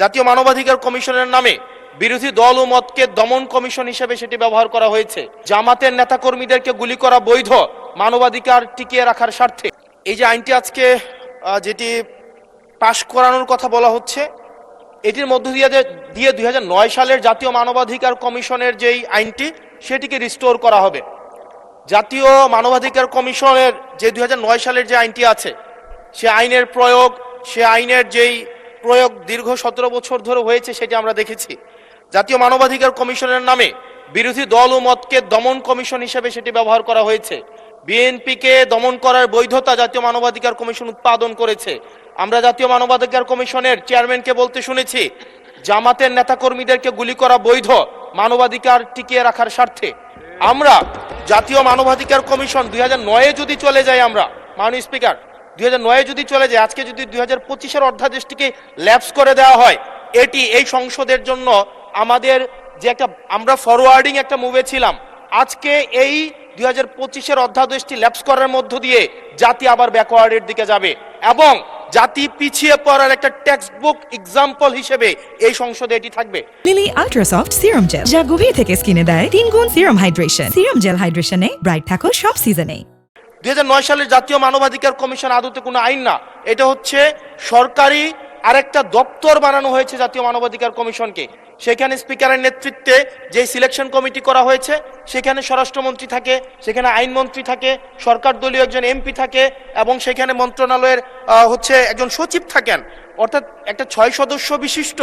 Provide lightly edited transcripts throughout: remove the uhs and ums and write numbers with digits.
জাতীয় মানবাধিকার কমিশনের নামে বিরোধী দল ও মতকে দমন কমিশন হিসেবে সেটি ব্যবহার করা হয়েছে। জামাতের নেতাকর্মীদেরকে গুলি করা বৈধ, মানবাধিকার টিকিয়ে রাখার স্বার্থে। এই যে আইনটি আজকে যেটি পাশ করানোর কথা বলা হচ্ছে, এটির মধ্য দিয়ে 2009 সালের জাতীয় মানবাধিকার কমিশনের যেই আইনটি সেটিকে রিস্টোর করা হবে। জাতীয় মানবাধিকার কমিশনের যে 2009 সালের যে আইনটি আছে, সে আইনের প্রয়োগ, সে আইনের যেই প্রয়োগ দীর্ঘ 17 বছর ধরে হয়েছে সেটি আমরা দেখেছি। জাতীয় মানবাধিকার কমিশনের নামে বিরোধী দল ও মতকে দমন কমিশন হিসেবে সেটি ব্যবহার করা হয়েছে। বিএনপিকে দমন করার বৈধতা জাতীয় মানবাধিকার কমিশন উৎপাদন করেছে। আমরা জাতীয় মানবাধিকার কমিশনের চেয়ারম্যানকে বলতে শুনেছি, জামাতের নেতাকর্মীদেরকে গুলি করা বৈধ, মানবাধিকার টিকিয়ে রাখার স্বার্থে। আমরা জাতীয় মানবাধিকার কমিশন 2009-এ যদি চলে যাই, আমরা মাননীয় স্পিকার 2009-এ যদি চলে যায়, আজকে যদি 2025-এর অধ্যাদেশটিকে ল্যাপস করে দেওয়া হয়, এটি এই সংসদের জন্য আমাদের যে একটা আমরা ফরওয়ার্ডিং একটা মুভে ছিলাম, আজকে এই 2025-এর অধ্যাদেশটি ল্যাপস করার মধ্য দিয়ে জাতি আবার ব্যাকওয়ার্ডের দিকে যাবে এবং জাতি পিছিয়ে পড়ার একটা টেক্সট বুক এক্সাম্পল হিসেবে এই সংসদে এটি থাকবে। লিলি আল্ট্রাসফট সিরাম জেল, যা গভীর থেকে স্কিনে দেয় 3 গুণ সিরাম হাইড্রেশন। সিরাম জেল হাইড্রেশনে ব্রাইট থাকো সব সিজনে। 2009 সালের জাতীয় মানবাধিকার কমিশন আদতে কোনো আইন না, এটা হচ্ছে সরকারি আরেকটা দপ্তর বানানো হয়েছে জাতীয় মানবাধিকার কমিশনকে। সেখানে স্পিকারের নেতৃত্বে যে সিলেকশন কমিটি করা হয়েছে, সেখানে স্বরাষ্ট্রমন্ত্রী থাকে, সেখানে আইনমন্ত্রী থাকে, সরকার দলীয় একজন এমপি থাকে এবং সেখানে মন্ত্রণালয়ের একজন সচিব থাকেন। অর্থাৎ একটা 6 সদস্য বিশিষ্ট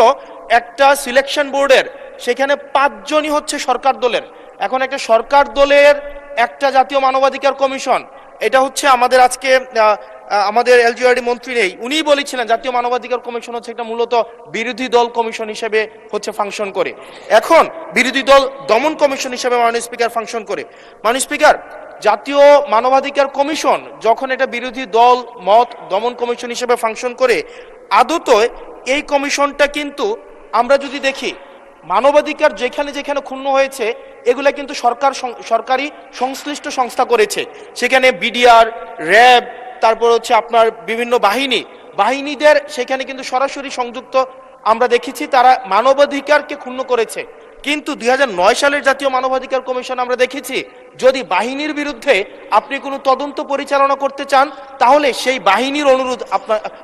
একটা সিলেকশন বোর্ডের সেখানে 5 জনই হচ্ছে সরকার দলের। এখন একটা সরকার দলের একটা জাতীয় মানবাধিকার কমিশন, এটা হচ্ছে আমাদের আজকে আমাদের এলজিআরডি মন্ত্রী নেই, উনিই বলেছিলেন জাতীয় মানবাধিকার কমিশন হচ্ছে একটা মূলত বিরোধী দল কমিশন হিসেবে হচ্ছে ফাংশন করে। এখন বিরোধী দল দমন কমিশন হিসেবে মাননীয় স্পিকার ফাংশন করে। মাননীয় স্পিকার, জাতীয় মানবাধিকার কমিশন যখন এটা বিরোধী দল মত দমন কমিশন হিসেবে ফাংশন করে, আদতে এই কমিশনটা কিন্তু আমরা যদি দেখি, মানবাধিকার যেখানে যেখানে ক্ষুণ্ণ হয়েছে এগুলা কিন্তু সরকারি সংশ্লিষ্ট সংস্থা করেছে। সেখানে বিডিআর, র্যাব, তারপর হচ্ছে আপনার বিভিন্ন বাহিনীদের সেখানে কিন্তু সরাসরি সংযুক্ত আমরা দেখেছি, তারা মানবাধিকারকে ক্ষুণ্ণ করেছে। কিন্তু 2009 সালের জাতীয় মানবাধিকার কমিশন আমরা দেখেছি, যদি বাহিনীর বিরুদ্ধে আপনি কোনো তদন্ত পরিচালনা করতে চান, তাহলে সেই বাহিনীর অনুরোধ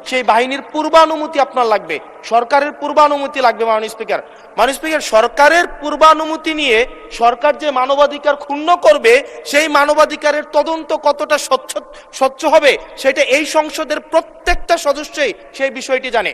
সেই বাহিনীর পূর্বানুমতি আপনার লাগবে, সরকারের পূর্বানুমতি লাগবে। মাননীয় স্পিকার, সরকারের পূর্বানুমতি নিয়ে সরকার যে মানবাধিকার ক্ষুণ্ণ করবে, সেই মানবাধিকারের তদন্ত কতটা স্বচ্ছ হবে সেটা এই সংসদের প্রত্যেকটা সদস্যই সেই বিষয়টি জানে।